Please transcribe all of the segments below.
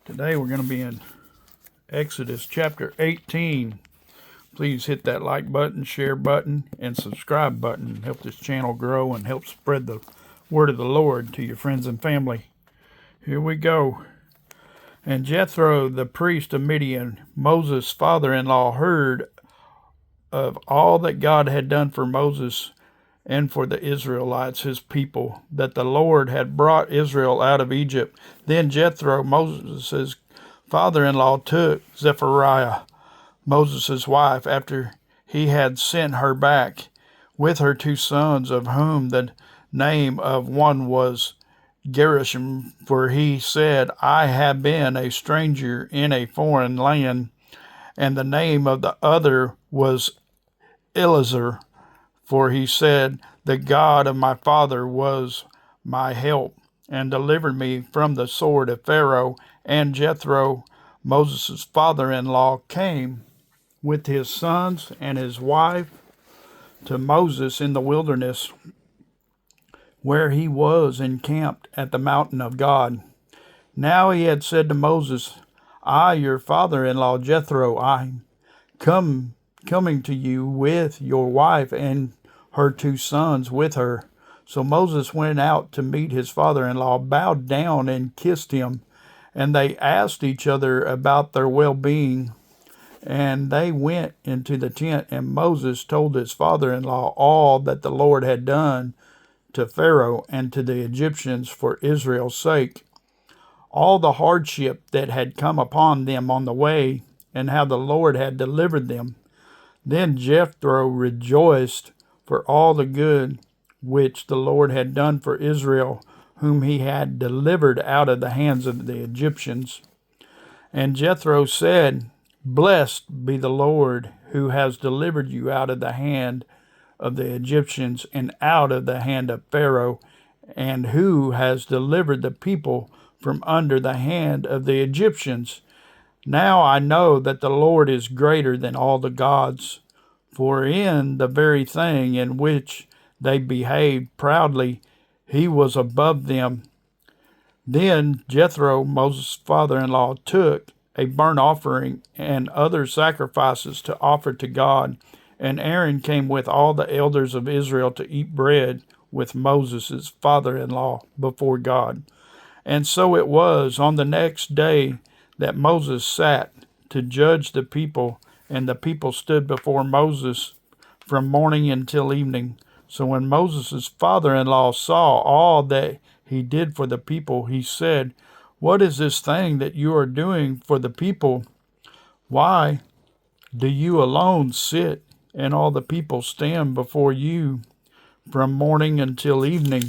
Today we're going to be in Exodus chapter 18. Please hit that like button, share button, and subscribe button. Help this channel grow and help spread the word of the Lord to your friends and family. Here we go. And Jethro, the priest of Midian, Moses' father-in-law, heard of all that God had done for Moses and for the Israelites, his people, that the Lord had brought Israel out of Egypt. Then Jethro, Moses' father-in-law, took Zipporah, Moses' wife, after he had sent her back, with her 2 sons, of whom the name of one was Gershom, for he said, I have been a stranger in a foreign land, and the name of the other was Eliezer, for he said, the God of my father was my help, and delivered me from the sword of Pharaoh. And Jethro, Moses' father-in-law, came with his sons and his wife to Moses in the wilderness, where he was encamped at the mountain of God. Now he had said to Moses, I, your father-in-law Jethro, I coming to you with your wife and her 2 sons with her. So Moses went out to meet his father-in-law, bowed down and kissed him, and they asked each other about their well-being. And they went into the tent, and Moses told his father-in-law all that the Lord had done to Pharaoh and to the Egyptians for Israel's sake, all the hardship that had come upon them on the way, and how the Lord had delivered them. Then Jethro rejoiced for all the good which the Lord had done for Israel, whom he had delivered out of the hands of the Egyptians. And Jethro said, Blessed be the Lord, who has delivered you out of the hand of the Egyptians and out of the hand of Pharaoh, and who has delivered the people from under the hand of the Egyptians. Now I know that the Lord is greater than all the gods, for in the very thing in which they behaved proudly, he was above them. Then Jethro, Moses' father-in-law, took a burnt offering and other sacrifices to offer to God, and Aaron came with all the elders of Israel to eat bread with Moses' father-in-law before God. And so it was on the next day that Moses sat to judge the people, and the people stood before Moses from morning until evening. So when Moses' father-in-law saw all that he did for the people, he said, What is this thing that you are doing for the people? Why do you alone sit, and all the people stand before you from morning until evening?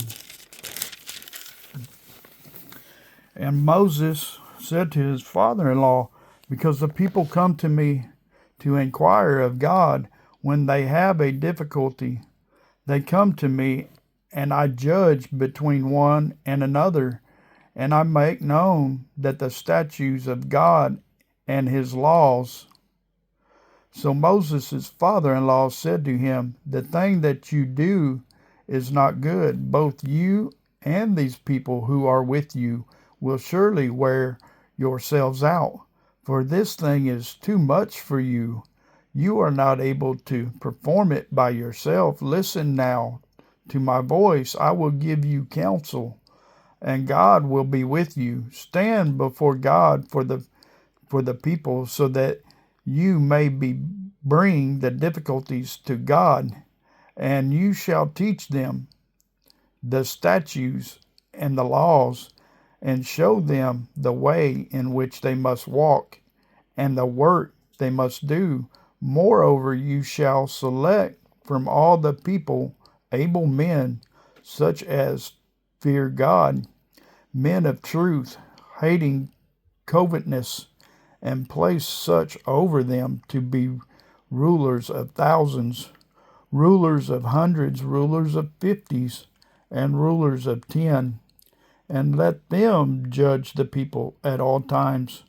And Moses said to his father-in-law, Because the people come to me to inquire of God when they have a difficulty. They come to me, and I judge between one and another, and I make known that the statutes of God and his laws. So Moses' father-in-law said to him, The thing that you do is not good. Both you and these people who are with you will surely wear yourselves out, for this thing is too much for you. You are not able to perform it by yourself. Listen now to my voice. I will give you counsel, and God will be with you. Stand before God for the people, so that you may bring the difficulties to God, and you shall teach them the statutes and the laws, and show them the way in which they must walk, and the work they must do. Moreover, you shall select from all the people able men, such as fear God, men of truth, hating covetousness, and place such over them to be rulers of thousands, rulers of hundreds, rulers of 50s, and rulers of 10. And let them judge the people at all times.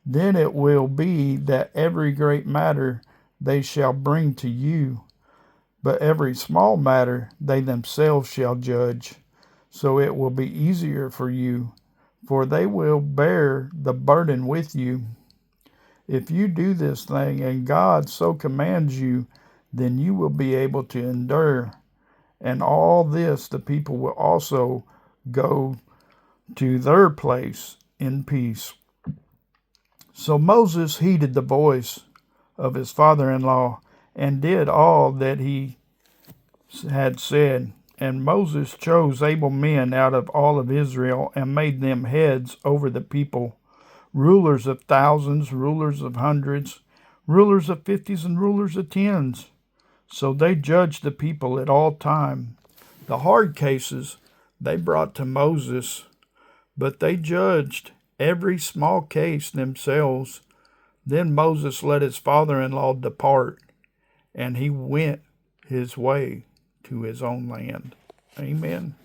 Then it will be that every great matter they shall bring to you, but every small matter they themselves shall judge. So it will be easier for you, for they will bear the burden with you. If you do this thing, and God so commands you, then you will be able to endure. And all this the people will also go to their place in peace. So Moses heeded the voice of his father-in-law and did all that he had said. And Moses chose able men out of all of Israel and made them heads over the people, rulers of thousands, rulers of hundreds, rulers of fifties, and rulers of tens. So they judged the people at all time. The hard cases they brought to Moses, but they judged every small case themselves. Then Moses let his father-in-law depart, and he went his way to his own land. Amen.